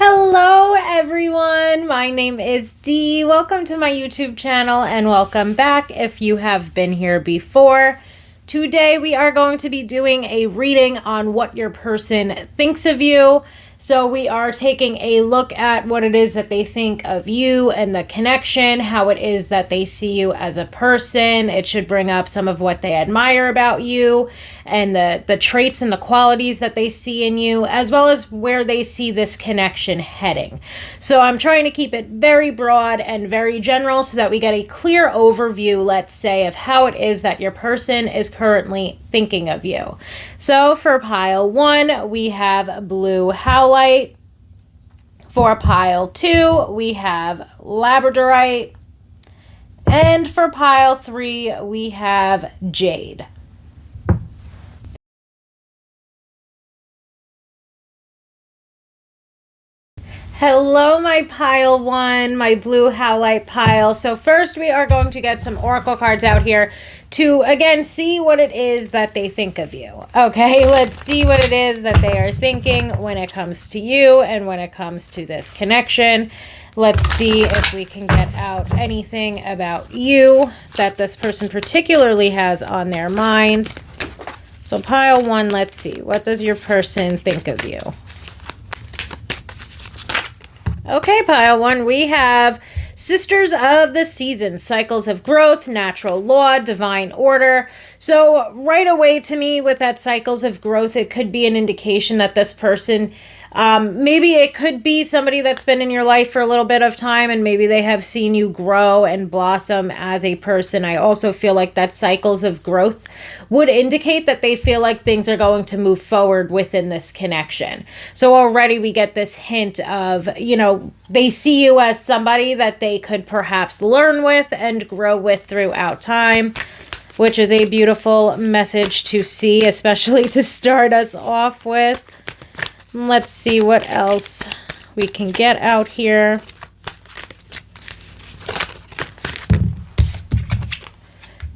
Hello everyone, my name is Dee. Welcome to my YouTube channel and welcome back if you have been here before. Today we are going to be doing a reading on what your person thinks of you. So we are taking a look at what it is that they think of you and the connection, how it is that they see you as a person. It should bring up some of what they admire about you and the traits and the qualities that they see in you, as well as where they see this connection heading. So I'm trying to keep it very broad and very general so that we get a clear overview, let's say, of how it is that your person is currently thinking of you. So for pile 1, we have blue howlite. For pile 2, we have labradorite. And for pile 3, we have jade. Hello, my pile 1, my blue howlite pile. So first we are going to get some oracle cards out here to, again, see what it is that they think of you. Okay, let's see what it is that they are thinking when it comes to you and when it comes to this connection. Let's see if we can get out anything about you that this person particularly has on their mind. So pile 1, let's see. What does your person think of you? Okay, pile 1, we have Sisters of the Season, cycles of growth, natural law, divine order. So right away to me with that cycles of growth, it could be an indication that this person, maybe it could be somebody that's been in your life for a little bit of time and maybe they have seen you grow and blossom as a person. I also feel like that cycles of growth would indicate that they feel like things are going to move forward within this connection. So already we get this hint of, they see you as somebody that they could perhaps learn with and grow with throughout time, which is a beautiful message to see, especially to start us off with. Let's see what else we can get out here.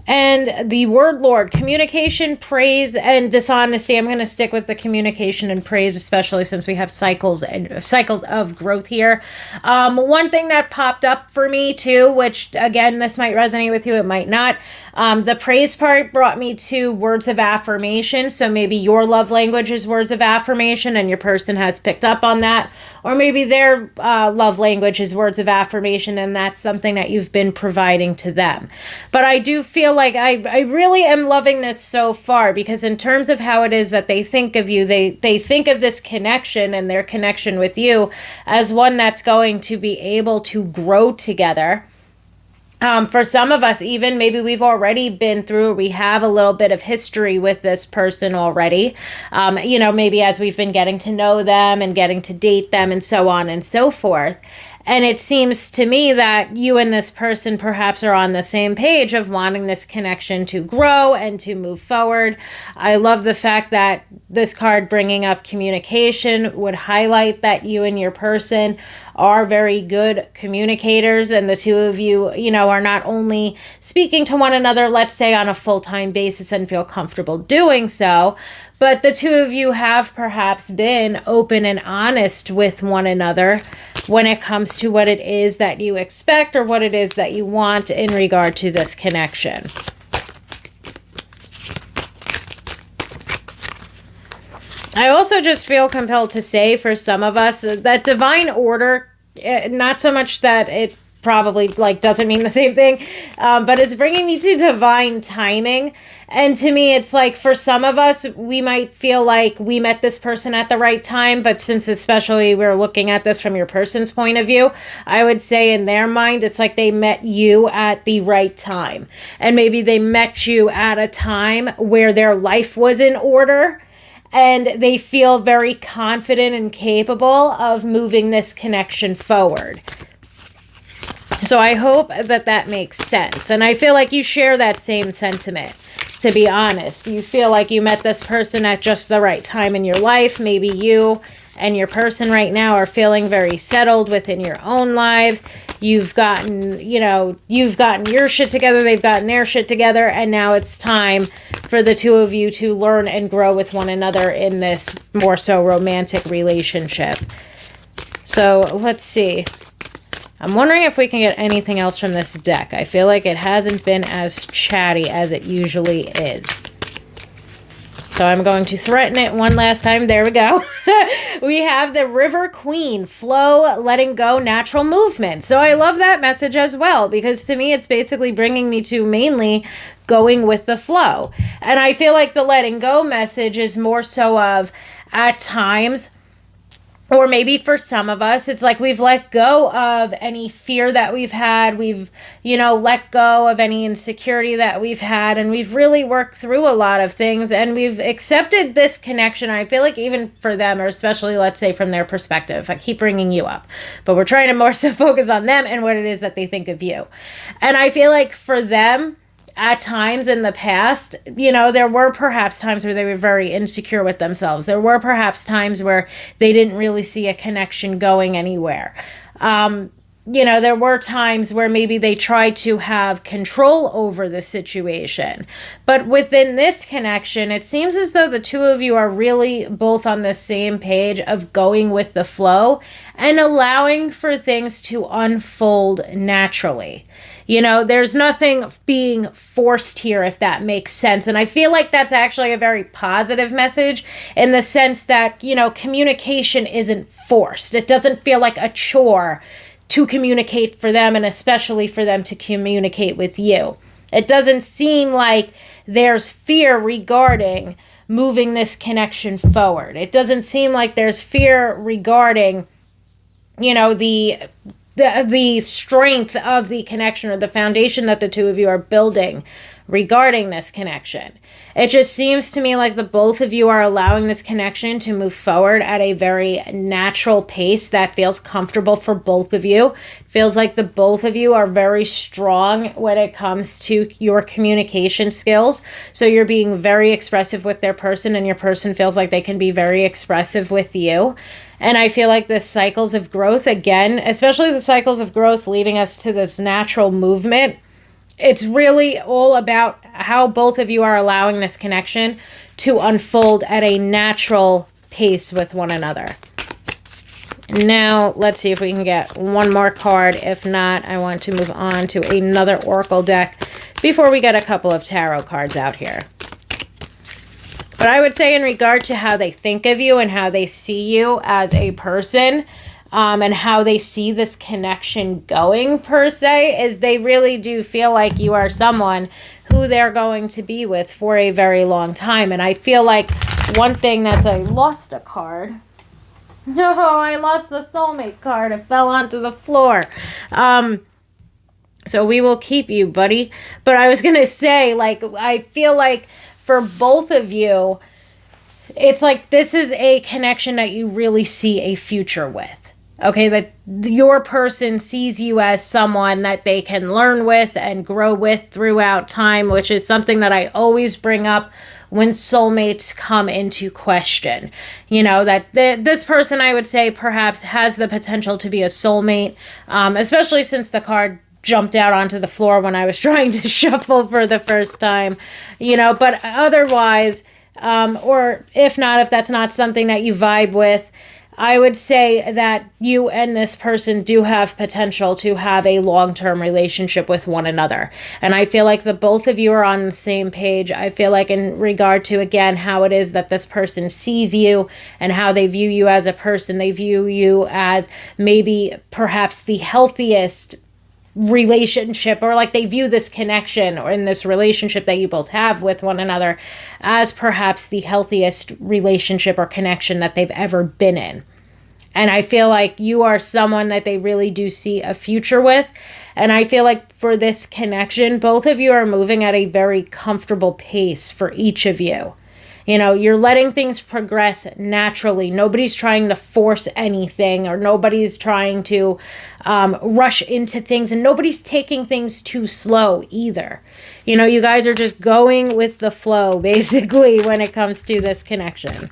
And the word Lord, communication, praise, and dishonesty. I'm going to stick with the communication and praise, especially since we have cycles of growth here. One thing that popped up for me too, which again, this might resonate with you, it might not. The praise part brought me to words of affirmation. So maybe your love language is words of affirmation and your person has picked up on that. Or maybe their love language is words of affirmation and that's something that you've been providing to them. But I do feel like I really am loving this so far because in terms of how it is that they think of you, they think of this connection and their connection with you as one that's going to be able to grow together. For some of us, even maybe we've already been through, we have a little bit of history with this person already. Maybe as we've been getting to know them and getting to date them and so on and so forth. And it seems to me that you and this person perhaps are on the same page of wanting this connection to grow and to move forward. I love the fact that this card bringing up communication would highlight that you and your person are very good communicators and the two of you, are not only speaking to one another, let's say on a full-time basis and feel comfortable doing so, but the two of you have perhaps been open and honest with one another when it comes to what it is that you expect or what it is that you want in regard to this connection. I also just feel compelled to say for some of us that divine order, not so much that it probably doesn't mean the same thing, but it's bringing me to divine timing. And to me, it's like for some of us, we might feel like we met this person at the right time, but since especially we're looking at this from your person's point of view, I would say in their mind, it's like they met you at the right time. And maybe they met you at a time where their life was in order and they feel very confident and capable of moving this connection forward. So I hope that that makes sense. And I feel like you share that same sentiment, to be honest. You feel like you met this person at just the right time in your life. Maybe you and your person right now are feeling very settled within your own lives. You've gotten your shit together. They've gotten their shit together. And now it's time for the two of you to learn and grow with one another in this more so romantic relationship. So let's see. I'm wondering if we can get anything else from this deck. I feel like it hasn't been as chatty as it usually is. So I'm going to threaten it one last time. There we go. We have the River Queen, flow, letting go, natural movement. So I love that message as well, because to me, it's basically bringing me to mainly going with the flow. And I feel like the letting go message is more so of, at times, or maybe for some of us, it's like we've let go of any fear that we've had. We've, let go of any insecurity that we've had. And we've really worked through a lot of things. And we've accepted this connection. I feel like even for them, or especially, let's say, from their perspective, I keep bringing you up. But we're trying to more so focus on them and what it is that they think of you. And I feel like for them, at times in the past, there were perhaps times where they were very insecure with themselves. There were perhaps times where they didn't really see a connection going anywhere. There were times where maybe they tried to have control over the situation. But within this connection, it seems as though the two of you are really both on the same page of going with the flow and allowing for things to unfold naturally. There's nothing being forced here, if that makes sense. And I feel like that's actually a very positive message in the sense that, communication isn't forced. It doesn't feel like a chore to communicate for them, and especially for them to communicate with you. It doesn't seem like there's fear regarding moving this connection forward. It doesn't seem like there's fear regarding, the strength of the connection or the foundation that the two of you are building regarding this connection. It just seems to me like the both of you are allowing this connection to move forward at a very natural pace that feels comfortable for both of you. It feels like the both of you are very strong when it comes to your communication skills. So you're being very expressive with their person, and your person feels like they can be very expressive with you. And I feel like the cycles of growth, again, especially the cycles of growth leading us to this natural movement, it's really all about how both of you are allowing this connection to unfold at a natural pace with one another. Now, let's see if we can get one more card. If not, I want to move on to another oracle deck before we get a couple of tarot cards out here. But I would say in regard to how they think of you and how they see you as a person, and how they see this connection going per se, is they really do feel like you are someone who they're going to be with for a very long time. And I feel like one thing that's, I lost a card. No, I lost the soulmate card. It fell onto the floor. So we will keep you, buddy. But I was going to say, I feel like for both of you, it's like this is a connection that you really see a future with. Okay, that your person sees you as someone that they can learn with and grow with throughout time, which is something that I always bring up when soulmates come into question. That this person, I would say, perhaps has the potential to be a soulmate, especially since the card jumped out onto the floor when I was trying to shuffle for the first time, but otherwise, or if not, if that's not something that you vibe with, I would say that you and this person do have potential to have a long-term relationship with one another. And I feel like the both of you are on the same page. I feel like in regard to, again, how it is that this person sees you and how they view you as a person, they view you as maybe perhaps the healthiest relationship, or like they view this connection or in this relationship that you both have with one another as perhaps the healthiest relationship or connection that they've ever been in. And I feel like you are someone that they really do see a future with. And I feel like for this connection, both of you are moving at a very comfortable pace for each of you. You're letting things progress naturally. Nobody's trying to force anything, or nobody's trying to rush into things, and nobody's taking things too slow either. You guys are just going with the flow, basically, when it comes to this connection.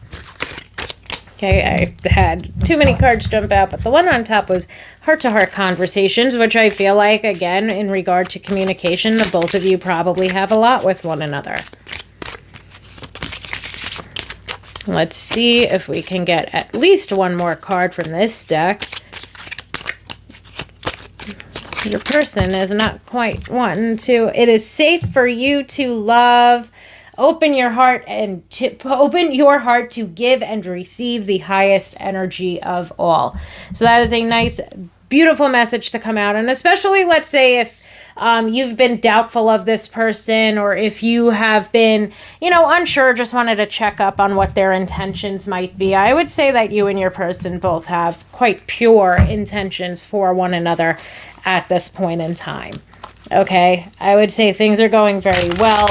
Okay, I had too many cards jump out, but the one on top was heart-to-heart conversations, which I feel like, again, in regard to communication, the both of you probably have a lot with one another. Let's see if we can get at least one more card from this deck Your person is not quite wanting to. It is safe for you to love. Open your heart to give and receive the highest energy of all. So that is a nice, beautiful message to come out. And especially, let's say, if you've been doubtful of this person, or if you have been, unsure, just wanted to check up on what their intentions might be. I would say that you and your person both have quite pure intentions for one another at this point in time. Okay, I would say things are going very well.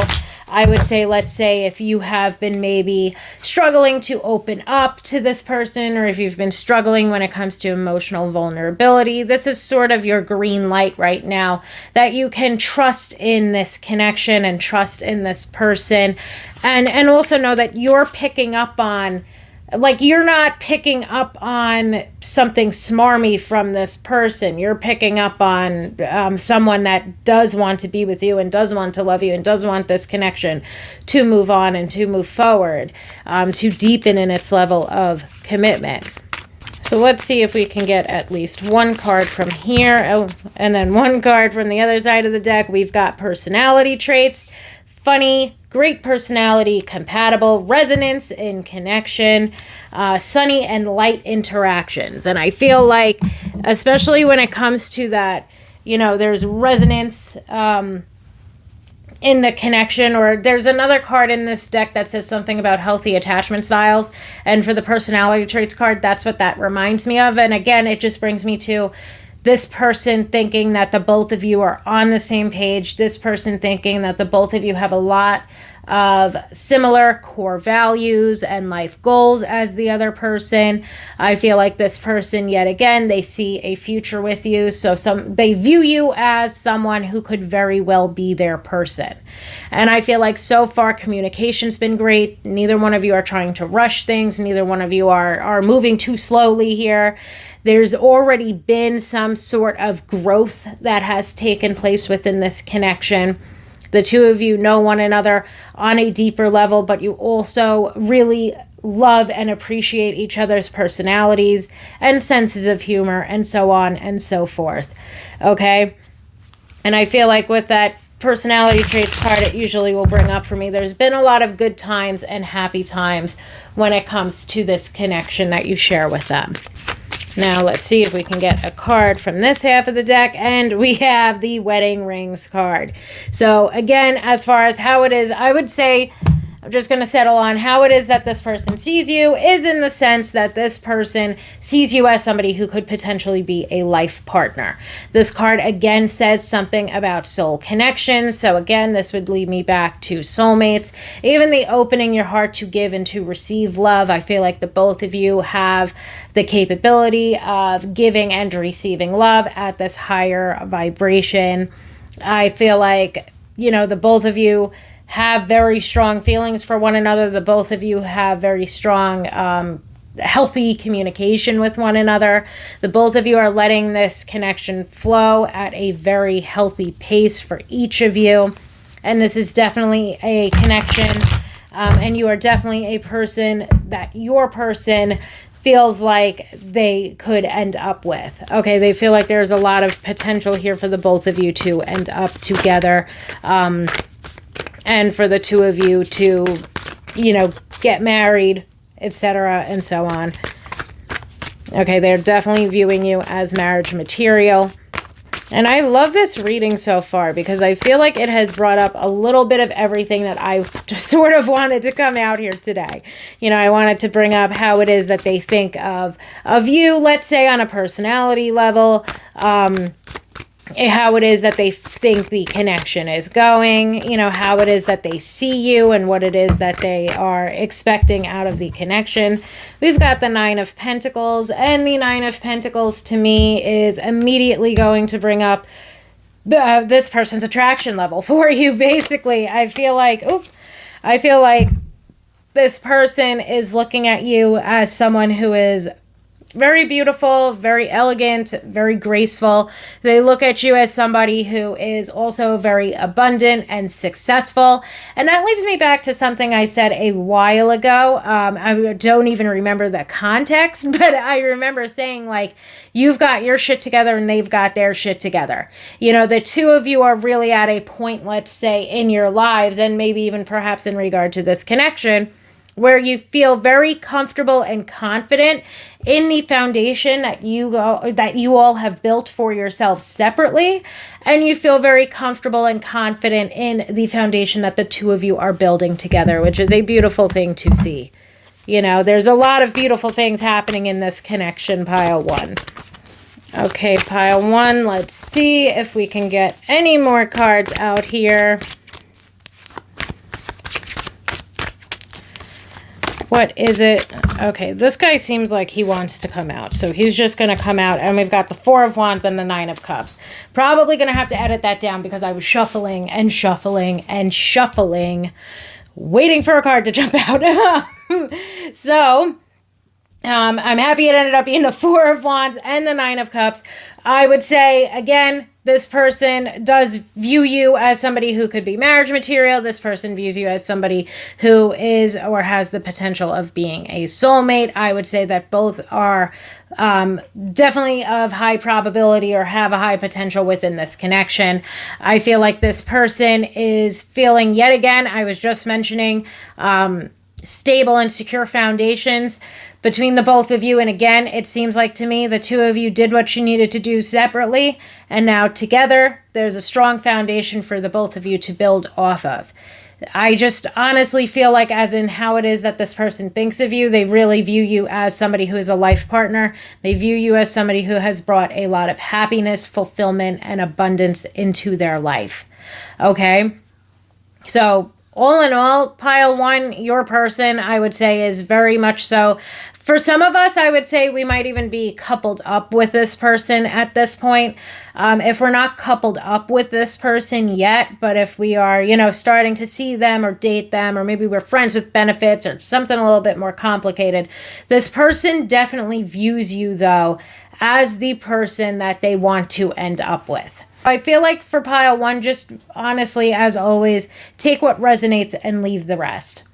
I would say, let's say if you have been maybe struggling to open up to this person, or if you've been struggling when it comes to emotional vulnerability, this is sort of your green light right now, that you can trust in this connection and trust in this person, and also know that you're picking up on, like, you're not picking up on something smarmy from this person. You're picking up on someone that does want to be with you and does want to love you and does want this connection to move on and to move forward, to deepen in its level of commitment. So let's see if we can get at least one card from here. Oh, and then one card from the other side of the deck. We've got personality traits. Funny, great personality, compatible, resonance in connection, sunny and light interactions. And I feel like, especially when it comes to that, there's resonance in the connection, or there's another card in this deck that says something about healthy attachment styles. And for the personality traits card, that's what that reminds me of. And again, it just brings me to this person thinking that the both of you are on the same page. This person thinking that the both of you have a lot of similar core values and life goals as the other person. I feel like this person, yet again, they see a future with you. So they view you as someone who could very well be their person. And I feel like so far communication's been great. Neither one of you are trying to rush things. Neither one of you are moving too slowly here. There's already been some sort of growth that has taken place within this connection. The two of you know one another on a deeper level, but you also really love and appreciate each other's personalities and senses of humor and so on and so forth. Okay? And I feel like with that personality traits card, it usually will bring up for me, there's been a lot of good times and happy times when it comes to this connection that you share with them. Now, let's see if we can get a card from this half of the deck, and we have the wedding rings card. So, again, as far as how it is, I would say, I'm just going to settle on how it is that this person sees you is in the sense that this person sees you as somebody who could potentially be a life partner. This card, again, says something about soul connection. So, again, this would lead me back to soulmates. Even the opening your heart to give and to receive love, I feel like the both of you have the capability of giving and receiving love at this higher vibration. I feel like, the both of you have very strong feelings for one another. The both of you have very strong, healthy communication with one another. The both of you are letting this connection flow at a very healthy pace for each of you. And this is definitely a connection, and you are definitely a person that your person feels like they could end up with. Okay, they feel like there's a lot of potential here for the both of you to end up together. And for the two of you to, get married, etc., and so on. Okay, they're definitely viewing you as marriage material. And I love this reading so far because I feel like it has brought up a little bit of everything that I just sort of wanted to come out here today. I wanted to bring up how it is that they think of you, let's say on a personality level, how it is that they think the connection is going, how it is that they see you and what it is that they are expecting out of the connection. We've got the Nine of Pentacles, and the Nine of Pentacles to me is immediately going to bring up this person's attraction level for you, basically. I feel like this person is looking at you as someone who is very beautiful, very elegant, very graceful. They look at you as somebody who is also very abundant and successful. And that leads me back to something I said a while ago. I don't even remember the context, but I remember saying, like, you've got your shit together and they've got their shit together. You know, the two of you are really at a point, let's say, in your lives, and maybe even perhaps in regard to this connection, where you feel very comfortable and confident in the foundation that you all have built for yourselves separately, and you feel very comfortable and confident in the foundation that the two of you are building together, which is a beautiful thing to see. You know, there's a lot of beautiful things happening in this connection, pile one. Okay, pile one, let's see if we can get any more cards out here. What is it? Okay, this guy seems like he wants to come out. So he's just going to come out. And we've got the Four of Wands and the Nine of Cups. Probably going to have to edit that down because I was shuffling and shuffling and shuffling, waiting for a card to jump out. So I'm happy it ended up being the Four of Wands and the Nine of Cups. I would say, again, this person does view you as somebody who could be marriage material. This person views you as somebody who is or has the potential of being a soulmate. I would say that both are definitely of high probability or have a high potential within this connection. I feel like this person is feeling, yet again, I was just mentioning, stable and secure foundations between the both of you. And again, it seems like to me the two of you did what you needed to do separately, and now together there's a strong foundation for the both of you to build off of. I just honestly feel like, as in how it is that this person thinks of you, they really view you as somebody who is a life partner. They view you as somebody who has brought a lot of happiness, fulfillment, and abundance into their life. Okay? So all in all, pile one, your person, I would say, is very much so. For some of us, I would say we might even be coupled up with this person at this point. If we're not coupled up with this person yet, but if we are, you know, starting to see them or date them, or maybe we're friends with benefits or something a little bit more complicated, this person definitely views you, though, as the person that they want to end up with. I feel like for pile one, just honestly, as always, take what resonates and leave the rest.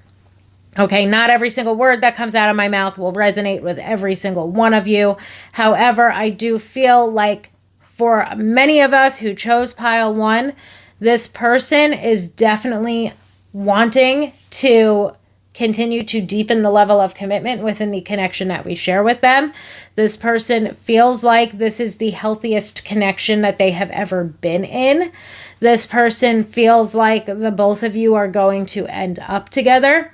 Okay, not every single word that comes out of my mouth will resonate with every single one of you. However, I do feel like for many of us who chose pile one, this person is definitely wanting to continue to deepen the level of commitment within the connection that we share with them. This person feels like this is the healthiest connection that they have ever been in. This person feels like the both of you are going to end up together.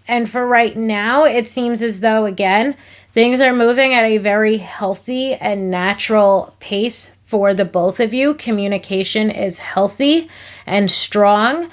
And for right now, it seems as though, again, things are moving at a very healthy and natural pace for the both of you. Communication is healthy and strong.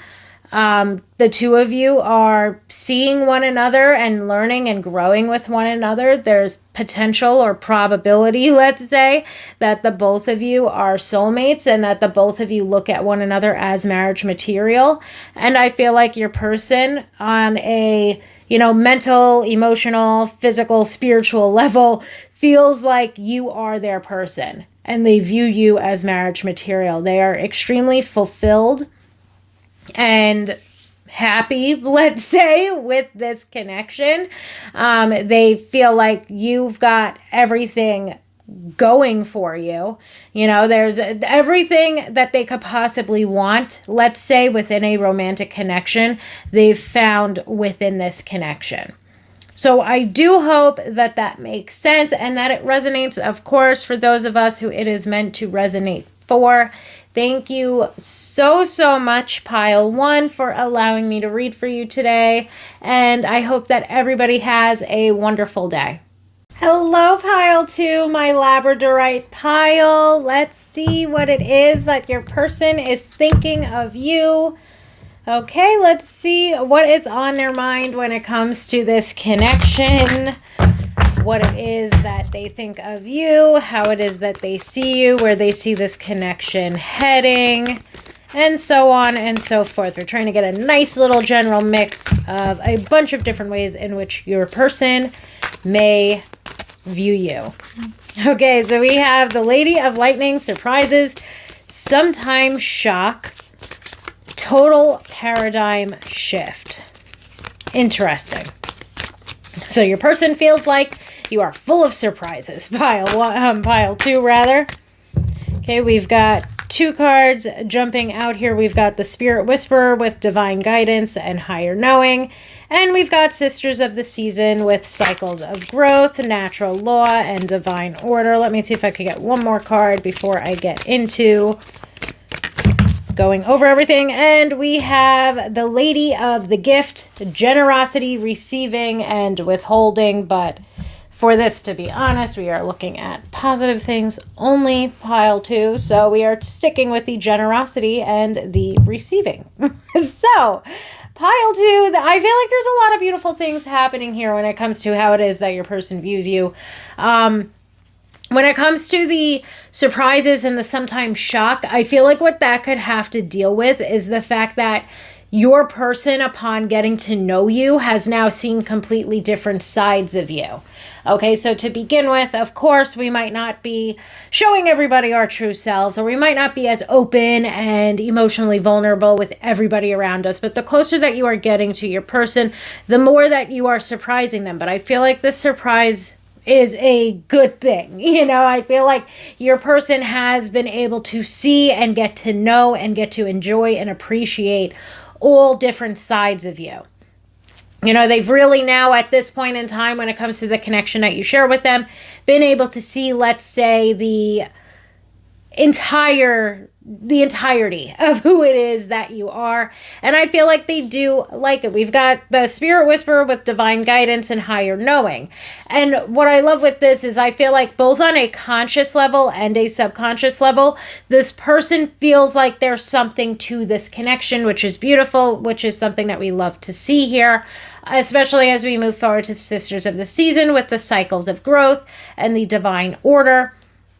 The two of you are seeing one another and learning and growing with one another. There's potential or probability, let's say, that the both of you are soulmates and that the both of you look at one another as marriage material. And I feel like your person on a, you know, mental, emotional, physical, spiritual level feels like you are their person and they view you as marriage material. They are extremely fulfilled and happy, let's say, with this connection. They feel like you've got everything going for you. You know, there's everything that they could possibly want, let's say, within a romantic connection, they've found within this connection. So I do hope that that makes sense and that it resonates, of course, for those of us who it is meant to resonate for. Thank you so much, pile one, for allowing me to read for you today. And I hope that everybody has a wonderful day. Hello, pile two, my labradorite pile. Let's see what it is that your person is thinking of you. Okay, let's see what is on their mind when it comes to this connection. What it is that they think of you, how it is that they see you, where they see this connection heading, and so on and so forth. We're trying to get a nice little general mix of a bunch of different ways in which your person may view you. Okay, so we have the Lady of Lightning, surprises, sometimes shock, total paradigm shift. Interesting. So your person feels like you are full of surprises. Pile 2 rather. Okay, we've got 2 cards jumping out here. We've got the Spirit Whisperer with divine guidance and higher knowing. And we've got Sisters of the Season with cycles of growth, natural law, and divine order. Let me see if I could get one more card before I get into going over everything. And we have the Lady of the Gift, generosity, receiving, and withholding. But for this, to be honest, we are looking at positive things only, pile 2. So we are sticking with the generosity and the receiving. So pile 2, I feel like there's a lot of beautiful things happening here when it comes to how it is that your person views you. When it comes to the surprises and the sometimes shock, I feel like what that could have to deal with is the fact that your person, upon getting to know you, has now seen completely different sides of you. Okay, so to begin with, of course, we might not be showing everybody our true selves, or we might not be as open and emotionally vulnerable with everybody around us. But the closer that you are getting to your person, the more that you are surprising them. But I feel like this surprise is a good thing. You know, I feel like your person has been able to see and get to know and get to enjoy and appreciate all different sides of you. You know, they've really now at this point in time, when it comes to the connection that you share with them, been able to see, let's say, the entirety of who it is that you are. And I feel like they do like it. We've got the Spirit Whisperer with divine guidance and higher knowing. And what I love with this is I feel like both on a conscious level and a subconscious level, this person feels like there's something to this connection, which is beautiful, which is something that we love to see here, especially as we move forward to Sisters of the Season with the cycles of growth and the divine order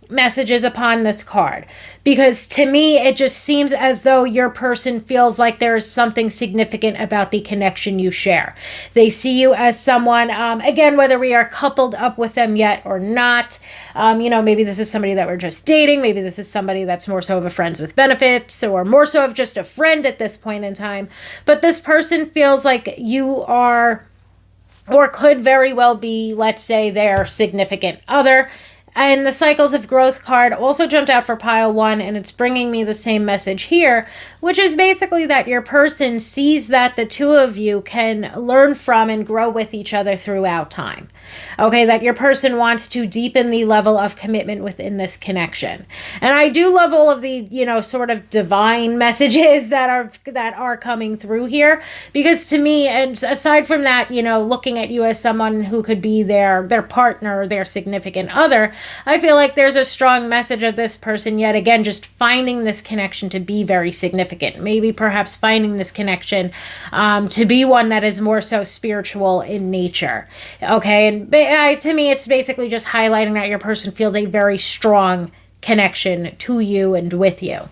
messages upon this card. Because to me, it just seems as though your person feels like there is something significant about the connection you share. They see you as someone, again, whether we are coupled up with them yet or not, you know, maybe this is somebody that we're just dating, maybe this is somebody that's more so of a friends with benefits, or more so of just a friend at this point in time. But this person feels like you are, or could very well be, let's say, their significant other. And the Cycles of Growth card also jumped out for pile 1, and it's bringing me the same message here, which is basically that your person sees that the two of you can learn from and grow with each other throughout time. Okay, that your person wants to deepen the level of commitment within this connection. And I do love all of the, you know, sort of divine messages that are coming through here, because to me, and aside from that, you know, looking at you as someone who could be their partner, their significant other, I feel like there's a strong message of this person, yet again, just finding this connection to be very significant. Maybe perhaps finding this connection to be one that is more so spiritual in nature. Okay, and to me, it's basically just highlighting that your person feels a very strong connection to you and with you.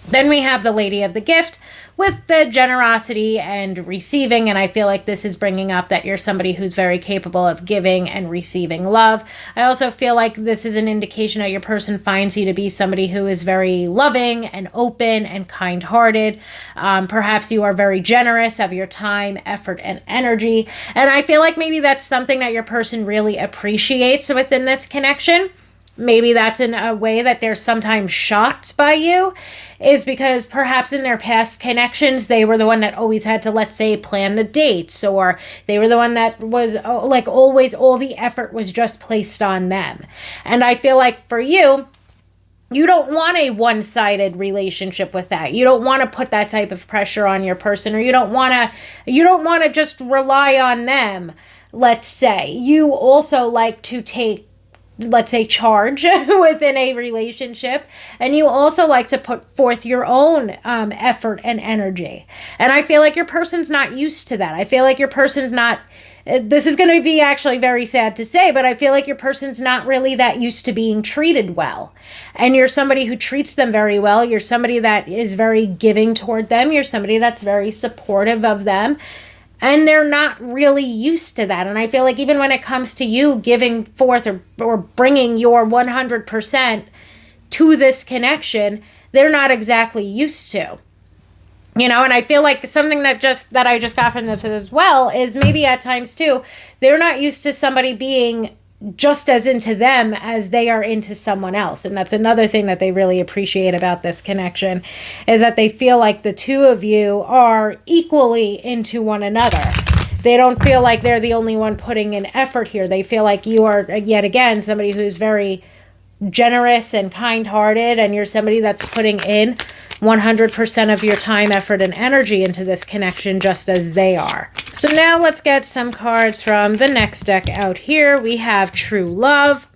Then we have the Lady of the Gift with the generosity and receiving, and I feel like this is bringing up that you're somebody who's very capable of giving and receiving love. I also feel like this is an indication that your person finds you to be somebody who is very loving and open and kind-hearted. Perhaps you are very generous of your time, effort, and energy, and I feel like maybe that's something that your person really appreciates within this connection. Maybe that's in a way that they're sometimes shocked by you, is because perhaps in their past connections, they were the one that always had to, let's say, plan the dates, or they were the one that was like always all the effort was just placed on them. And I feel like for you, you don't want a one-sided relationship with that. You don't want to put that type of pressure on your person, or you don't want to just rely on them. Let's say you also like to take, let's say, charge within a relationship, and you also like to put forth your own effort and energy. And I feel like your person's not used to that. I feel like your person's not, this is going to be actually very sad to say, but I feel like your person's not really that used to being treated well. And you're somebody who treats them very well. You're somebody that is very giving toward them. You're somebody that's very supportive of them. And they're not really used to that. And I feel like even when it comes to you giving forth or bringing your 100% to this connection, they're not exactly used to. You know, and I feel like something that I just got from this as well is maybe at times too, they're not used to somebody being just as into them as they are into someone else. And that's another thing that they really appreciate about this connection, is that they feel like the two of you are equally into one another. They don't feel like they're the only one putting in effort here. They feel like you are, yet again, somebody who's very generous and kind-hearted, and you're somebody that's putting in 100% of your time, effort, and energy into this connection just as they are. So now let's get some cards from the next deck out here. We have True Love.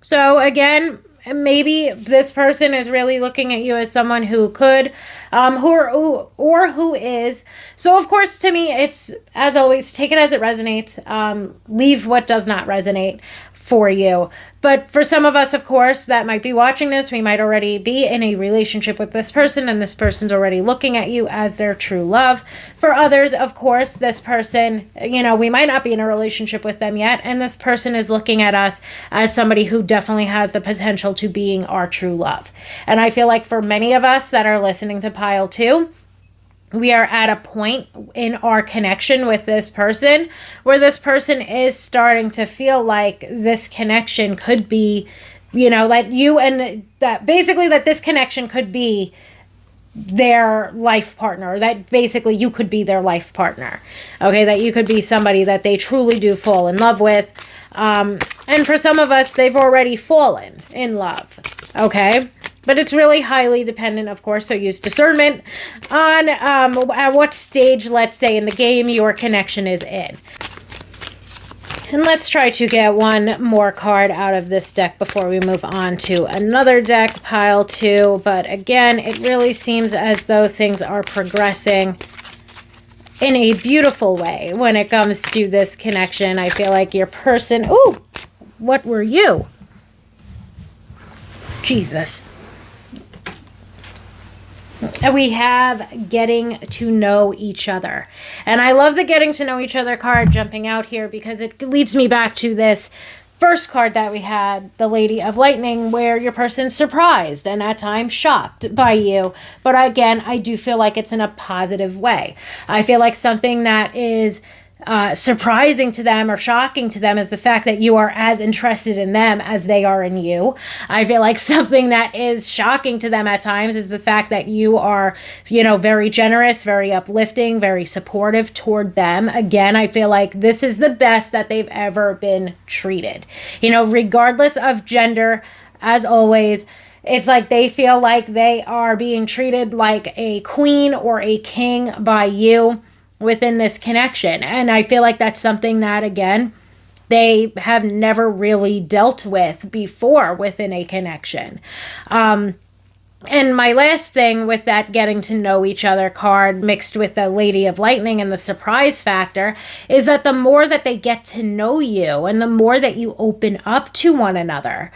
So again, maybe this person is really looking at you as someone who could, who is. So of course, to me, it's, as always, take it as it resonates. Leave what does not resonate for you. But for some of us, of course, that might be watching this, we might already be in a relationship with this person, and this person's already looking at you as their true love. For others, of course, this person, we might not be in a relationship with them yet, and this person is looking at us as somebody who definitely has the potential to being our true love. And I feel like for many of us that are listening to Pile 2, we are at a point in our connection with this person where this person is starting to feel like this connection could be, that you and that basically that this connection could be their life partner, that basically you could be their life partner. Okay, that you could be somebody that they truly do fall in love with. And for some of us, they've already fallen in love. Okay. But it's really highly dependent, of course, so use discernment on at what stage, let's say, in the game your connection is in. And let's try to get one more card out of this deck before we move on to another deck, Pile 2. But again, it really seems as though things are progressing in a beautiful way when it comes to this connection. I feel like your person... Ooh, what were you? Jesus. We have getting to know each other. And I love the getting to know each other card jumping out here because it leads me back to this first card that we had, the Lady of Lightning, where your person's surprised and at times shocked by you. But again, I do feel like it's in a positive way. I feel like something that is surprising to them or shocking to them is the fact that you are as interested in them as they are in you. I feel like something that is shocking to them at times is the fact that you are, very generous, very uplifting, very supportive toward them. Again, I feel like this is the best that they've ever been treated. Regardless of gender, as always, it's like they feel like they are being treated like a queen or a king by you within this connection. And I feel like that's something that, again, they have never really dealt with before within a connection. And my last thing with that getting to know each other card mixed with the Lady of Lightning and the surprise factor is that the more that they get to know you and the more that you open up to one another.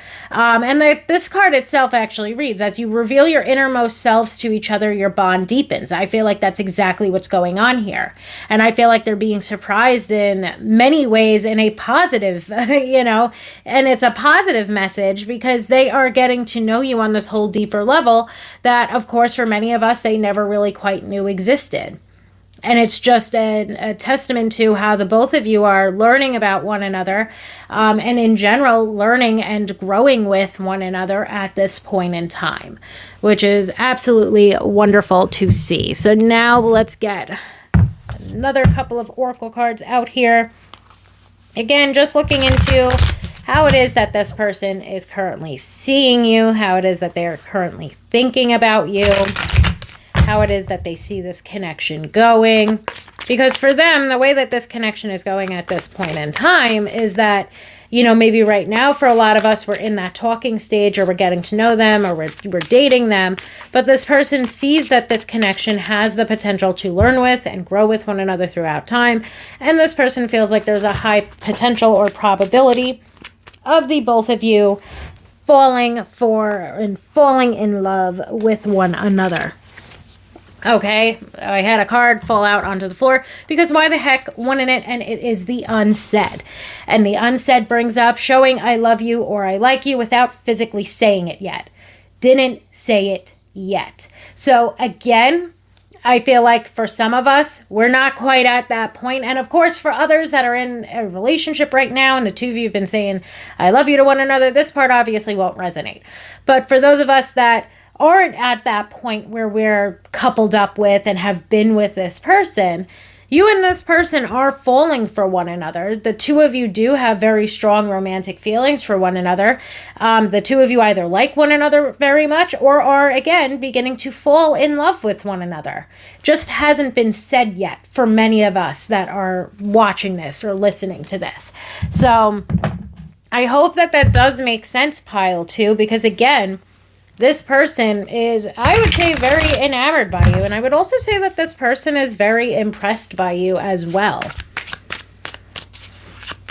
This card itself actually reads, as you reveal your innermost selves to each other, your bond deepens. I feel like that's exactly what's going on here. And I feel like they're being surprised in many ways in a positive, and it's a positive message because they are getting to know you on this whole deeper level that, of course, for many of us, they never really quite knew existed. And it's just a testament to how the both of you are learning about one another, and in general, learning and growing with one another at this point in time, which is absolutely wonderful to see. So now let's get another couple of oracle cards out here. Again, just looking into how it is that this person is currently seeing you, how it is that they're currently thinking about you, how it is that they see this connection going. Because for them, the way that this connection is going at this point in time is that, maybe right now for a lot of us, we're in that talking stage, or we're getting to know them, or we're dating them. But this person sees that this connection has the potential to learn with and grow with one another throughout time. And this person feels like there's a high potential or probability of the both of you falling in love with one another. Okay, I had a card fall out onto the floor because why the heck wouldn't it? And it is the unsaid. And the unsaid brings up showing I love you or I like you without physically saying it yet. Didn't say it yet. So again, I feel like for some of us, we're not quite at that point. And of course, for others that are in a relationship right now, and the two of you have been saying, I love you to one another, this part obviously won't resonate. But for those of us that aren't at that point where we're coupled up with and have been with this person, you and this person are falling for one another. The two of you do have very strong romantic feelings for one another. The two of you either like one another very much or are, again, beginning to fall in love with one another. Just hasn't been said yet for many of us that are watching this or listening to this. So I hope that that does make sense, pile two, because again, this person is, I would say, very enamored by you. And I would also say that this person is very impressed by you as well.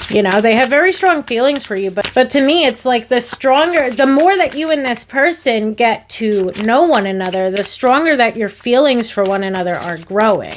You know, they have very strong feelings for you. But to me, it's like the more that you and this person get to know one another, the stronger that your feelings for one another are growing.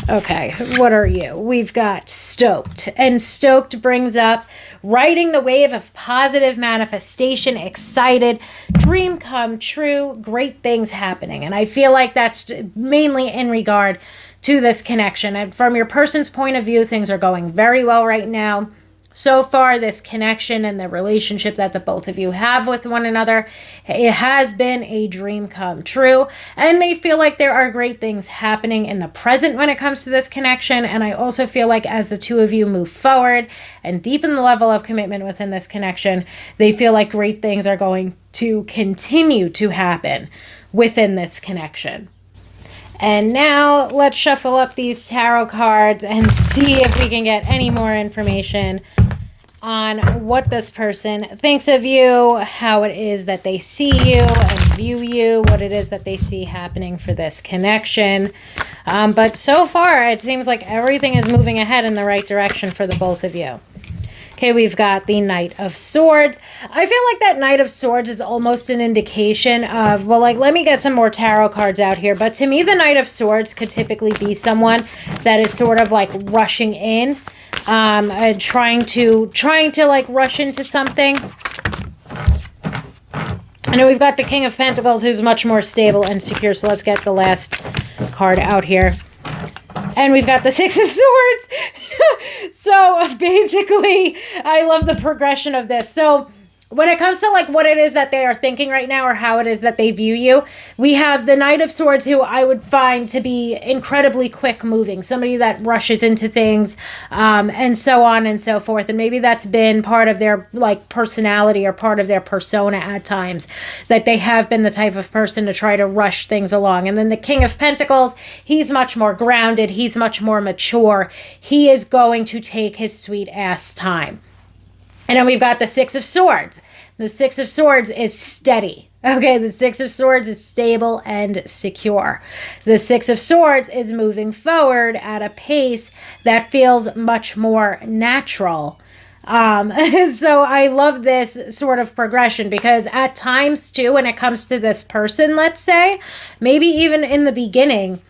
Okay, what are you? We've got stoked. And stoked brings up riding the wave of positive manifestation, excited, dream come true, great things happening. And I feel like that's mainly in regard to this connection. And from your person's point of view, things are going very well right now. So far, this connection and the relationship that the both of you have with one another, it has been a dream come true. And they feel like there are great things happening in the present when it comes to this connection. And I also feel like as the two of you move forward and deepen the level of commitment within this connection, they feel like great things are going to continue to happen within this connection. And now let's shuffle up these tarot cards and see if we can get any more information on what this person thinks of you, how it is that they see you and view you, what it is that they see happening for this connection. But so far, it seems like everything is moving ahead in the right direction for the both of you. Okay, we've got the Knight of Swords. I feel like that Knight of Swords is almost an indication of, well, like, let me get some more tarot cards out here. But to me, the Knight of Swords could typically be someone that is sort of like rushing in, trying to like rush into something. And then we've got the King of Pentacles, who's much more stable and secure. So let's get the last card out here. And we've got the Six of Swords. So basically, I love the progression of this. So when it comes to like what it is that they are thinking right now or how it is that they view you, we have the Knight of Swords, who I would find to be incredibly quick moving, somebody that rushes into things, and so on and so forth. And maybe that's been part of their like personality or part of their persona at times, that they have been the type of person to try to rush things along. And then the King of Pentacles, he's much more grounded. He's much more mature. He is going to take his sweet ass time. And then we've got the Six of Swords. The Six of Swords is steady. Okay, the Six of Swords is stable and secure. The Six of Swords is moving forward at a pace that feels much more natural. So I love this sort of progression, because at times too, when it comes to this person, let's say, maybe even in the beginning,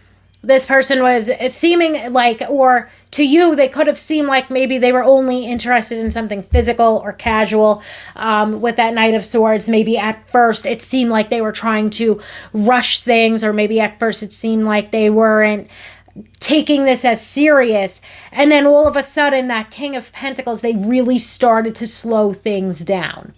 this person was seeming like, or to you, they could have seemed like maybe they were only interested in something physical or casual. With that Knight of Swords, maybe at first it seemed like they were trying to rush things, or maybe at first it seemed like they weren't taking this as serious. And then all of a sudden, that King of Pentacles, they really started to slow things down.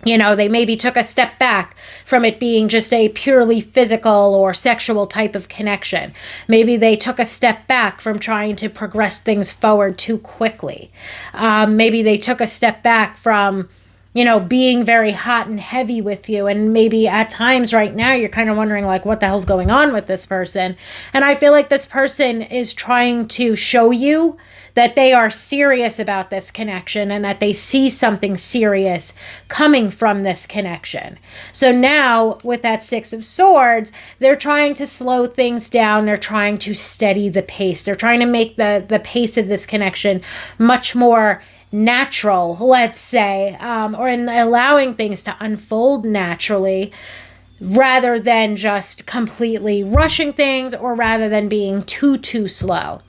You know, they maybe took a step back from it being just a purely physical or sexual type of connection. Maybe they took a step back from trying to progress things forward too quickly. Maybe they took a step back from, you know, being very hot and heavy with you. And maybe at times right now, you're kind of wondering, like, what the hell's going on with this person? And I feel like this person is trying to show you that they are serious about this connection and that they see something serious coming from this connection. So now with that Six of Swords, they're trying to slow things down. They're trying to steady the pace. They're trying to make the pace of this connection much more natural, let's say, or in allowing things to unfold naturally. rather than just completely rushing things, or rather than being too slow.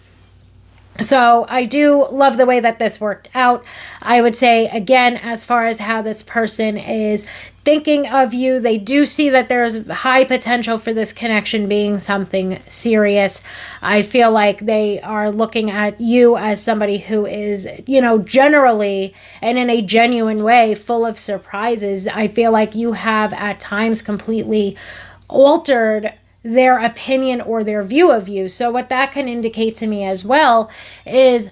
So I do love the way that this worked out. I would say, again, as far as how this person is thinking of you, they do see that there's high potential for this connection being something serious. I feel like they are looking at you as somebody who is, generally and in a genuine way, full of surprises. I feel like you have at times completely altered their opinion or their view of you. So what that can indicate to me as well is,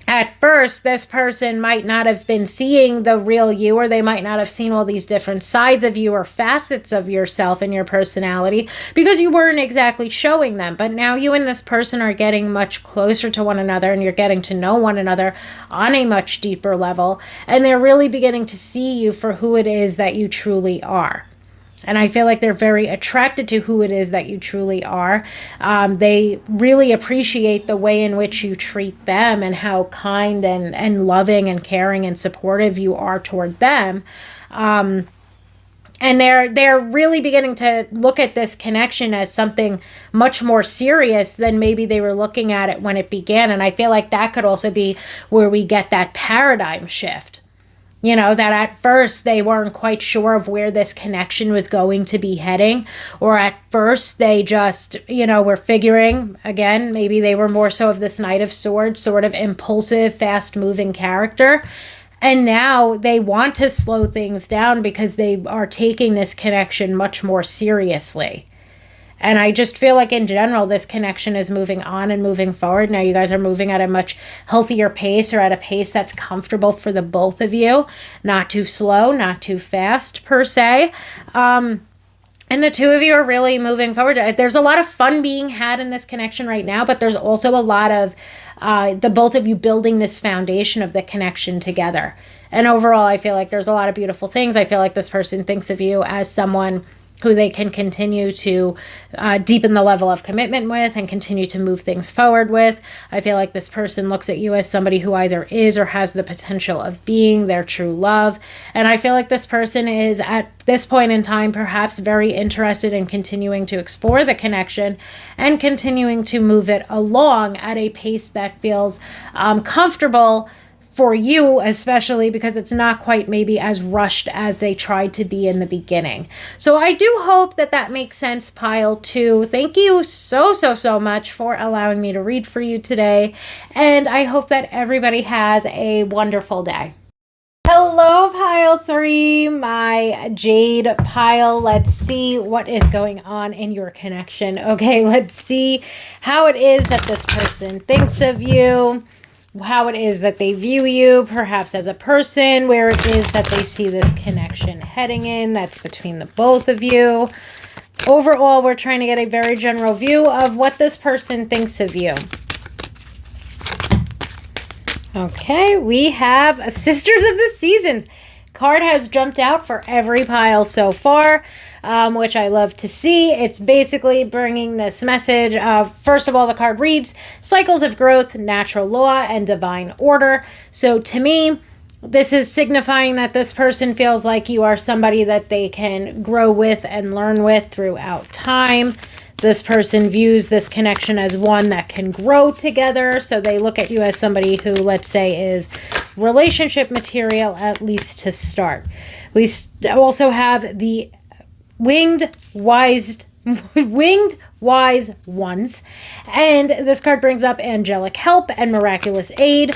at first, this person might not have been seeing the real you, or they might not have seen all these different sides of you or facets of yourself and your personality because you weren't exactly showing them. But now you and this person are getting much closer to one another, and you're getting to know one another on a much deeper level, and they're really beginning to see you for who it is that you truly are. And I feel like they're very attracted to who it is that you truly are. They really appreciate the way in which you treat them and how kind and loving and caring and supportive you are toward them. And they're really beginning to look at this connection as something much more serious than maybe they were looking at it when it began. And I feel like that could also be where we get that paradigm shift. That at first they weren't quite sure of where this connection was going to be heading, or at first they just, were figuring, again, maybe they were more so of this Knight of Swords, sort of impulsive, fast-moving character. And now they want to slow things down because they are taking this connection much more seriously. And I just feel like in general, this connection is moving on and moving forward. Now you guys are moving at a much healthier pace, or at a pace that's comfortable for the both of you. Not too slow, not too fast per se. And the two of you are really moving forward. There's a lot of fun being had in this connection right now, but there's also a lot of the both of you building this foundation of the connection together. And overall, I feel like there's a lot of beautiful things. I feel like this person thinks of you as someone who they can continue to deepen the level of commitment with and continue to move things forward with. I feel like this person looks at you as somebody who either is or has the potential of being their true love. And I feel like this person is at this point in time perhaps very interested in continuing to explore the connection and continuing to move it along at a pace that feels comfortable for you, especially because it's not quite maybe as rushed as they tried to be in the beginning. So I do hope that that makes sense, pile 2. Thank you so much for allowing me to read for you today. And I hope that everybody has a wonderful day. Hello, pile 3, my jade pile. Let's see what is going on in your connection. Okay, let's see how it is that this person thinks of you, how it is that they view you, perhaps as a person, where it is that they see this connection heading in that's between the both of you. Overall, we're trying to get a very general view of what this person thinks of you. Okay, we have a Sisters of the Seasons. Card has jumped out for every pile so far, which I love to see. It's basically bringing this message of, first of all, the card reads, cycles of growth, natural law, and divine order. So to me, this is signifying that this person feels like you are somebody that they can grow with and learn with throughout time. This person views this connection as one that can grow together. So they look at you as somebody who, let's say, is relationship material, at least to start. We also have the winged wise ones. And this card brings up angelic help and miraculous aid.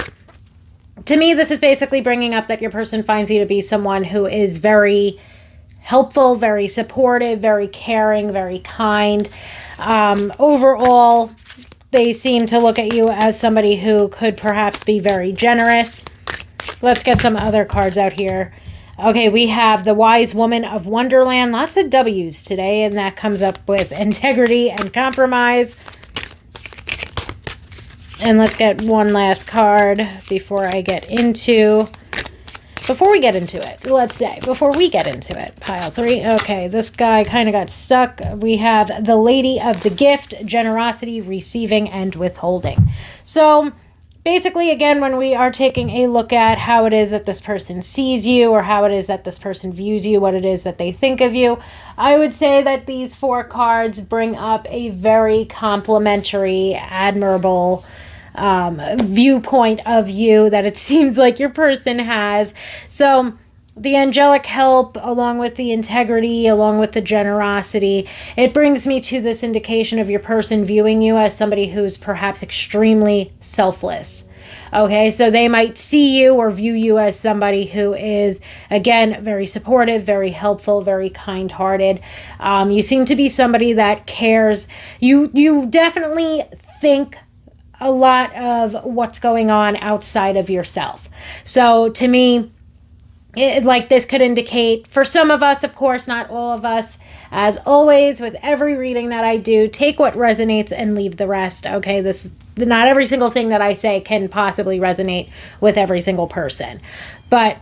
To me, this is basically bringing up that your person finds you to be someone who is very helpful, very supportive, very caring, very kind. Overall, they seem to look at you as somebody who could perhaps be very generous. Let's get some other cards out here. Okay, we have the Wise Woman of Wonderland. Lots of W's today, and that comes up with integrity and compromise. And let's get one last card before we get into it, pile 3. Okay, this guy kind of got stuck. We have the Lady of the Gift, generosity, receiving, and withholding. So basically, again, when we are taking a look at how it is that this person sees you, or how it is that this person views you, what it is that they think of you, I would say that these 4 cards bring up a very complimentary, admirable viewpoint of you that it seems like your person has. So the angelic help, along with the integrity, along with the generosity, it brings me to this indication of your person viewing you as somebody who's perhaps extremely selfless. Okay, so they might see you or view you as somebody who is, again, very supportive, very helpful, very kind-hearted. You seem to be somebody that cares. You definitely think a lot of what's going on outside of yourself. So to me, this could indicate, for some of us, of course, not all of us, as always, with every reading that I do, take what resonates and leave the rest. Okay, not every single thing that I say can possibly resonate with every single person. But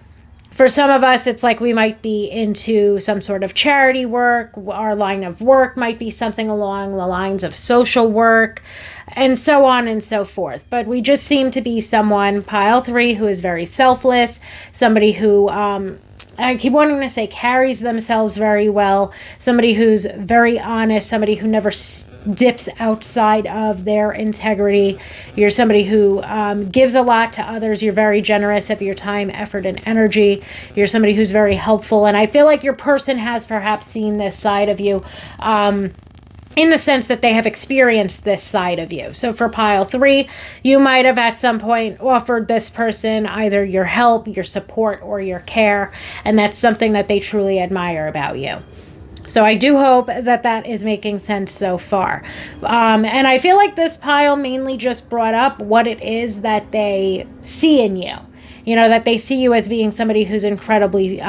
for some of us, it's like we might be into some sort of charity work. Our line of work might be something along the lines of social work, and so on and so forth. But we just seem to be someone, pile 3, who is very selfless, somebody who, I keep wanting to say carries themselves very well, somebody who's very honest, somebody who never dips outside of their integrity. You're somebody who gives a lot to others. You're very generous of your time, effort, and energy. You're somebody who's very helpful. And I feel like your person has perhaps seen this side of you, in the sense that they have experienced this side of you. So for pile 3, you might have at some point offered this person either your help, your support, or your care, and that's something that they truly admire about you. So I do hope that that is making sense so far. And I feel like this pile mainly just brought up what it is that they see in you. You know, that they see you as being somebody who's incredibly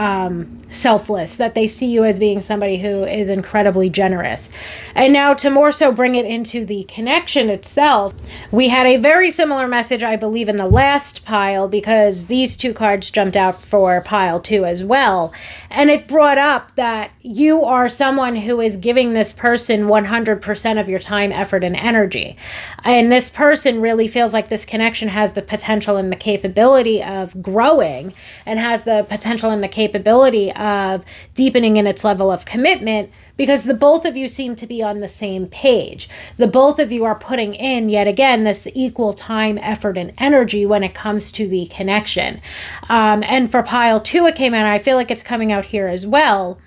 selfless, that they see you as being somebody who is incredibly generous. And now to more so bring it into the connection itself, we had a very similar message, I believe, in the last pile, because these 2 cards jumped out for pile 2 as well. And it brought up that you are someone who is giving this person 100% of your time, effort, and energy. And this person really feels like this connection has the potential and the capability of growing, and has the potential and the capability of deepening in its level of commitment, because the both of you seem to be on the same page. The both of you are putting in, yet again, this equal time, effort, and energy when it comes to the connection. And for pile 2, it came out, I feel like it's coming out here as well.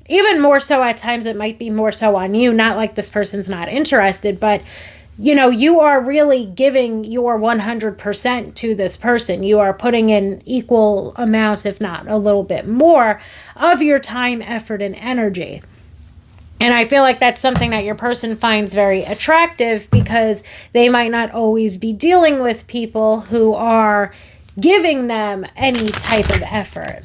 Even more so at times, it might be more so on you, not like this person's not interested, but you know, you are really giving your 100% to this person. You are putting in equal amounts, if not a little bit more, of your time, effort, and energy. And I feel like that's something that your person finds very attractive, because they might not always be dealing with people who are giving them any type of effort.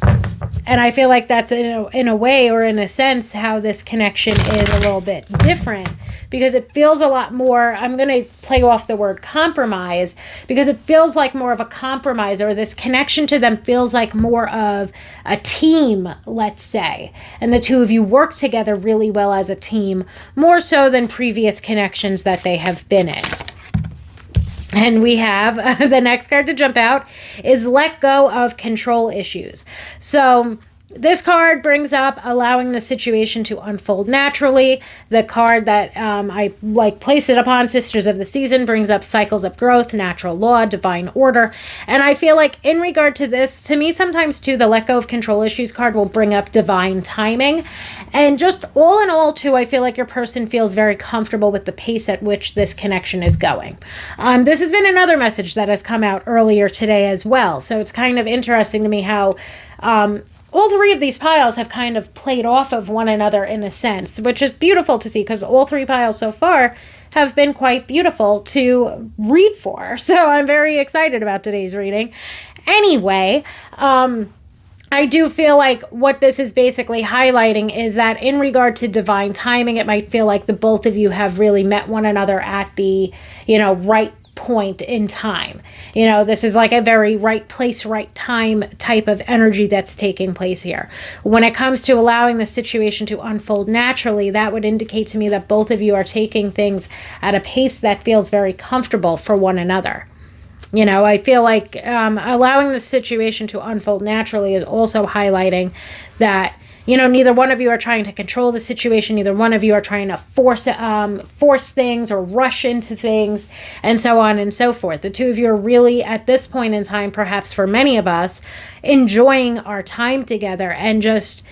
And I feel like that's in a way, or in a sense, how this connection is a little bit different, because it feels a lot more, I'm going to play off the word compromise, because it feels like more of a compromise, or this connection to them feels like more of a team, let's say. And the 2 of you work together really well as a team, more so than previous connections that they have been in. And we have the next card to jump out is let go of control issues. So this card brings up allowing the situation to unfold naturally. The card that I place it upon, Sisters of the Season, brings up cycles of growth, natural law, divine order. And I feel like in regard to this, to me sometimes too, the let go of control issues card will bring up divine timing. And just all in all too, I feel like your person feels very comfortable with the pace at which this connection is going. This has been another message that has come out earlier today as well. So it's kind of interesting to me how all 3 of these piles have kind of played off of one another in a sense, which is beautiful to see, because all 3 piles so far have been quite beautiful to read for. So I'm very excited about today's reading. Anyway, I do feel like what this is basically highlighting is that in regard to divine timing, it might feel like the both of you have really met one another at the, right point in time. This is like a very right place, right time type of energy that's taking place here. When it comes to allowing the situation to unfold naturally, that would indicate to me that both of you are taking things at a pace that feels very comfortable for one another. You know, I feel like allowing the situation to unfold naturally is also highlighting that, you know, neither one of you are trying to control the situation. Neither one of you are trying to force things or rush into things and so on and so forth. The two of you are really, at this point in time, perhaps for many of us, enjoying our time together and just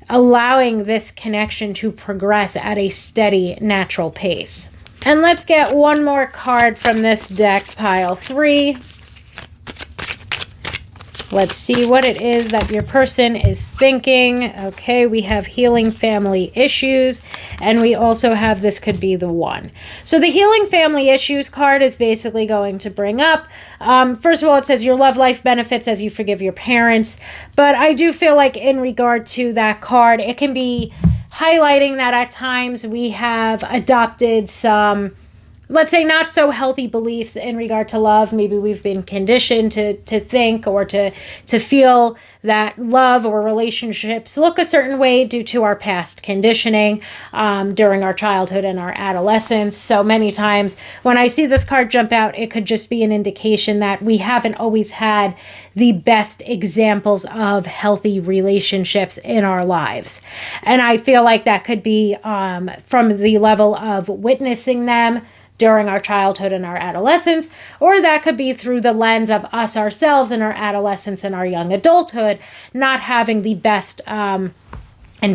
allowing this connection to progress at a steady, natural pace. And let's get one more card from this deck, pile 3. Let's see what it is that your person is thinking. Okay, we have healing family issues, and we also have this could be the one. So the healing family issues card is basically going to bring up, first of all, it says your love life benefits as you forgive your parents. But I do feel like in regard to that card, it can be highlighting that at times we have adopted some, let's say, not so healthy beliefs in regard to love. Maybe we've been conditioned to think or to feel that love or relationships look a certain way due to our past conditioning during our childhood and our adolescence. So many times when I see this card jump out, it could just be an indication that we haven't always had the best examples of healthy relationships in our lives. And I feel like that could be from the level of witnessing them during our childhood and our adolescence, or that could be through the lens of us ourselves in our adolescence and our young adulthood, not having the best and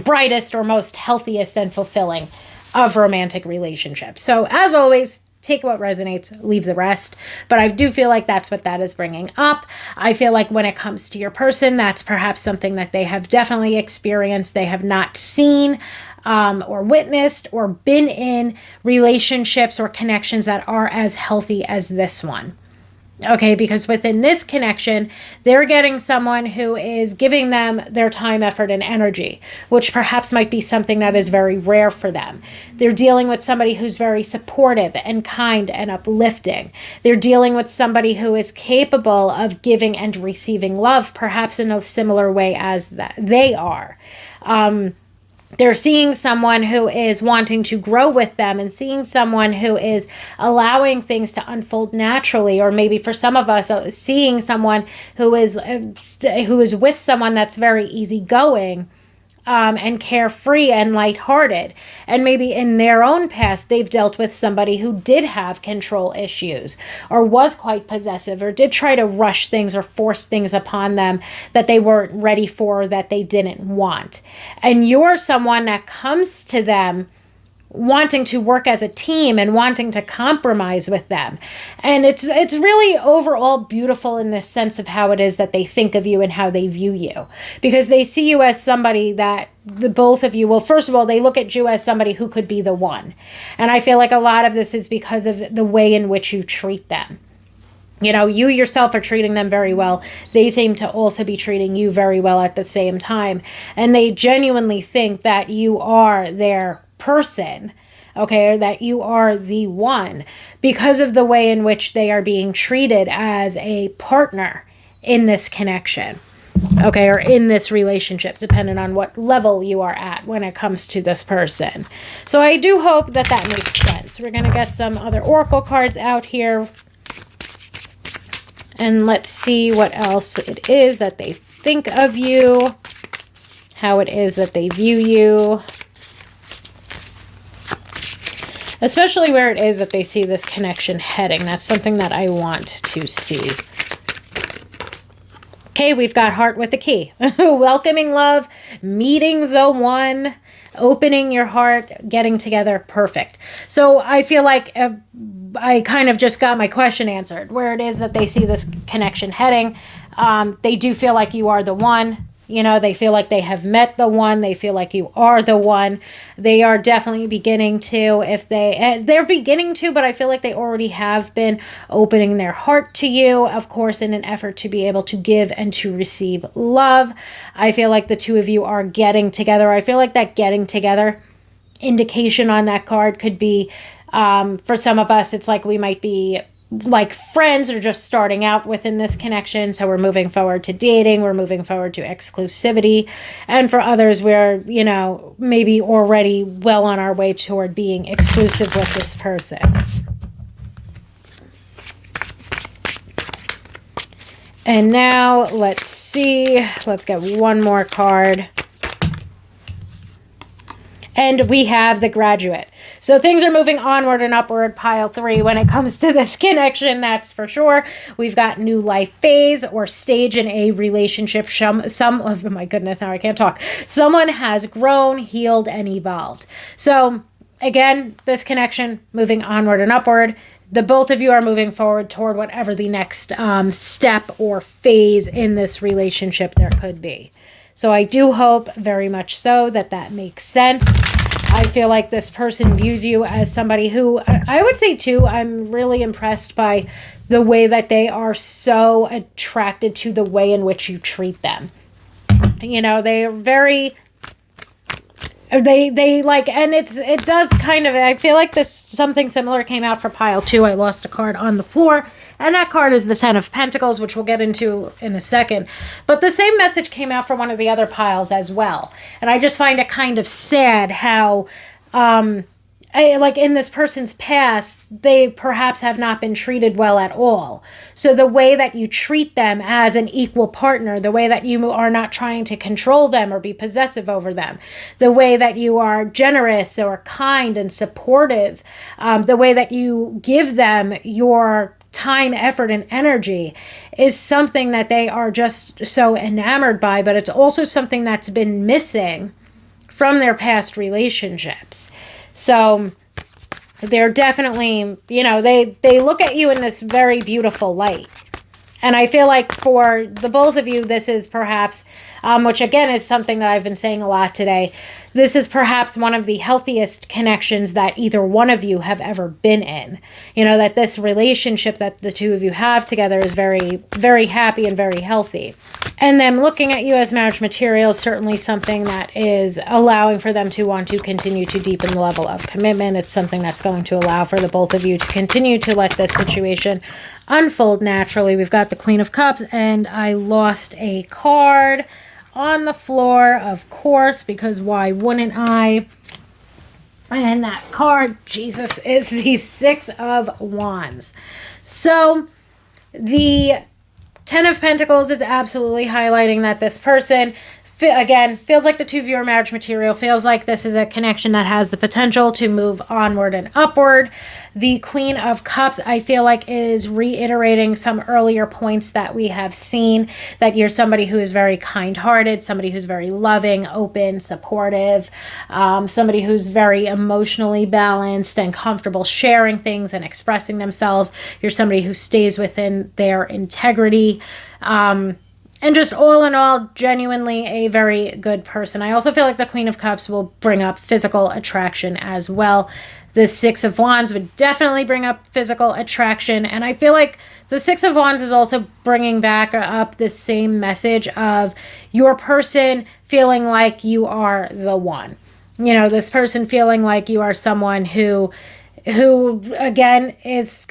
brightest or most healthiest and fulfilling of romantic relationships. So as always, take what resonates, leave the rest. But I do feel like that's what that is bringing up. I feel like when it comes to your person, that's perhaps something that they have definitely experienced, they have not seen or witnessed or been in relationships or connections that are as healthy as this one. Okay, because within this connection, they're getting someone who is giving them their time, effort, and energy, which perhaps might be something that is very rare for them. They're dealing with somebody who's very supportive and kind and uplifting. They're dealing with somebody who is capable of giving and receiving love, perhaps in a similar way as that they are. They're seeing someone who is wanting to grow with them and seeing someone who is allowing things to unfold naturally, or maybe for some of us, seeing someone who is with someone that's very easygoing and carefree and lighthearted. And maybe in their own past, they've dealt with somebody who did have control issues or was quite possessive or did try to rush things or force things upon them that they weren't ready for, that they didn't want. And you're someone that comes to them wanting to work as a team and wanting to compromise with them. And it's really overall beautiful in this sense of how it is that they think of you and how they view you, because they see you as somebody that the both of you, well, first of all, they look at you as somebody who could be the one. And I feel like a lot of this is because of the way in which you treat them. You know, you yourself are treating them very well. They seem to also be treating you very well at the same time. And they genuinely think that you are their person, okay, or that you are the one, because of the way in which they are being treated as a partner in this connection, okay, or in this relationship, depending on what level you are at when it comes to this person. So I do hope that that makes sense. We're going to get some other oracle cards out here, and let's see what else it is that they think of you, how it is that they view you, especially where it is that they see this connection heading. That's something that I want to see. Okay, we've got heart with the key. Welcoming love, meeting the one, opening your heart, getting together. Perfect. So I feel like I kind of just got my question answered. Where it is that they see this connection heading, they do feel like you are the one. You know, they feel like they have met the one. They feel like you are the one. They are definitely beginning to, they're beginning to, but I feel like they already have been opening their heart to you, of course, in an effort to be able to give and to receive love. I feel like the two of you are getting together. I feel like that getting together indication on that card could be, for some of us, it's like we might be like friends or just starting out within this connection. So we're moving forward to dating, we're moving forward to exclusivity. And for others, we're, you know, maybe already well on our way toward being exclusive with this person. And now let's see. Let's get one more card. And we have the Graduate. So things are moving onward and upward, pile 3, when it comes to this connection, that's for sure. We've got new life phase or stage in a relationship. Oh my goodness, now I can't talk. Someone has grown, healed, and evolved. So again, this connection moving onward and upward. The both of you are moving forward toward whatever the next step or phase in this relationship there could be. So I do hope very much so that makes sense. I feel like this person views you as somebody who, I would say too, I'm really impressed by the way that they are so attracted to the way in which you treat them. You know, they are very, they like, and it does kind of, I feel like this, something similar came out for pile 2. I lost a card on the floor, and that card is the 10 of Pentacles, which we'll get into in a second. But the same message came out for one of the other piles as well. And I just find it kind of sad how, like in this person's past, they perhaps have not been treated well at all. So the way that you treat them as an equal partner, the way that you are not trying to control them or be possessive over them, the way that you are generous or kind and supportive, the way that you give them your time, effort, and energy is something that they are just so enamored by, but it's also something that's been missing from their past relationships. So they're definitely, you know, they look at you in this very beautiful light. And I feel like for the both of you, this is perhaps, which again is something that I've been saying a lot today, this is perhaps one of the healthiest connections that either one of you have ever been in. You know, that this relationship that the two of you have together is very, very happy and very healthy. And them looking at you as marriage material is certainly something that is allowing for them to want to continue to deepen the level of commitment. It's something that's going to allow for the both of you to continue to let this situation unfold naturally. We've got the Queen of Cups, and I lost a card on the floor, of course, because why wouldn't I? And that card, Jesus, is the Six of Wands. So the 10 of Pentacles is absolutely highlighting that this person, again, feels like the two of you are marriage material, feels like this is a connection that has the potential to move onward and upward. The Queen of Cups, I feel like, is reiterating some earlier points that we have seen, that you're somebody who is very kind-hearted, somebody who's very loving, open, supportive, somebody who's very emotionally balanced and comfortable sharing things and expressing themselves. You're somebody who stays within their integrity. And just all in all, genuinely a very good person. I also feel like the Queen of Cups will bring up physical attraction as well. The Six of Wands would definitely bring up physical attraction. And I feel like the Six of Wands is also bringing back up the same message of your person feeling like you are the one. You know, this person feeling like you are someone who again is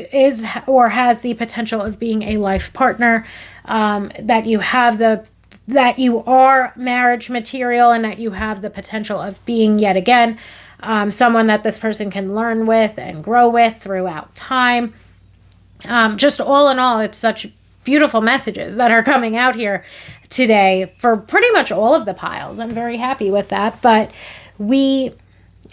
or has the potential of being a life partner, that you are marriage material, and that you have the potential of being yet again someone that this person can learn with and grow with throughout time. Just all in all, it's such beautiful messages that are coming out here today for pretty much all of the piles. I'm very happy with that, but we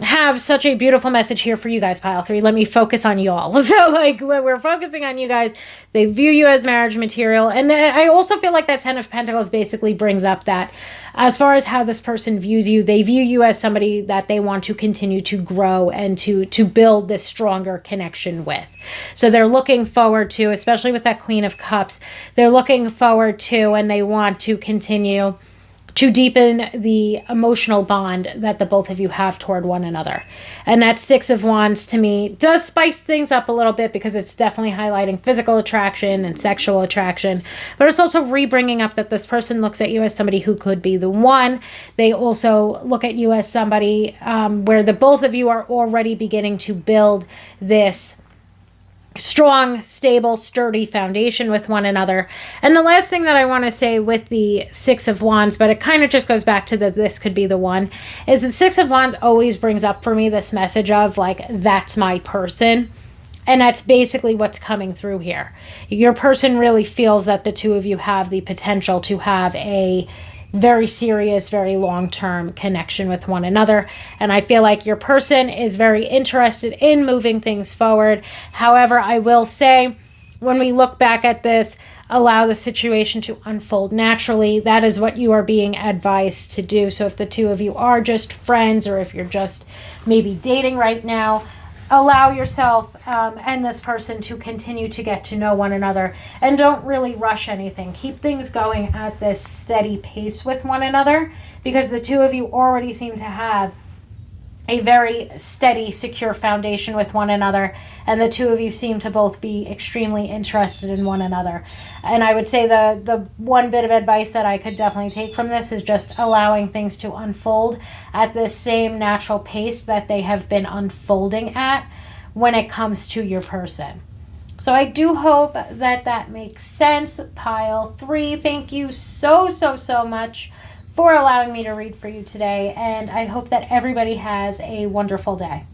have such a beautiful message here for you guys, pile 3. Let me focus on y'all. So like we're focusing on you guys. They view you as marriage material. And I also feel like that 10 of Pentacles basically brings up that as far as how this person views you, they view you as somebody that they want to continue to grow and to build this stronger connection with. So they're looking forward to, especially with that Queen of Cups, they're looking forward to, and they want to continue to deepen the emotional bond that the both of you have toward one another. And that Six of Wands, to me, does spice things up a little bit, because it's definitely highlighting physical attraction and sexual attraction. But it's also re-bringing up that this person looks at you as somebody who could be the one. They also look at you as somebody where the both of you are already beginning to build this strong, stable, sturdy foundation with one another. And the last thing that I want to say with the Six of Wands, but it kind of just goes back to this could be the one, is the Six of Wands always brings up for me this message of like, that's my person. And that's basically what's coming through here. Your person really feels that the two of you have the potential to have a very serious, very long-term connection with one another. And I feel like your person is very interested in moving things forward. However, I will say, when we look back at this, allow the situation to unfold naturally. That is what you are being advised to do. So if the two of you are just friends, or if you're just maybe dating right now, allow yourself and this person to continue to get to know one another, and don't really rush anything. Keep things going at this steady pace with one another, because the two of you already seem to have a very steady, secure foundation with one another, and the two of you seem to both be extremely interested in one another. And I would say the one bit of advice that I could definitely take from this is just allowing things to unfold at the same natural pace that they have been unfolding at when it comes to your person. So I do hope that that makes sense. Pile 3, thank you so much for allowing me to read for you today, and I hope that everybody has a wonderful day.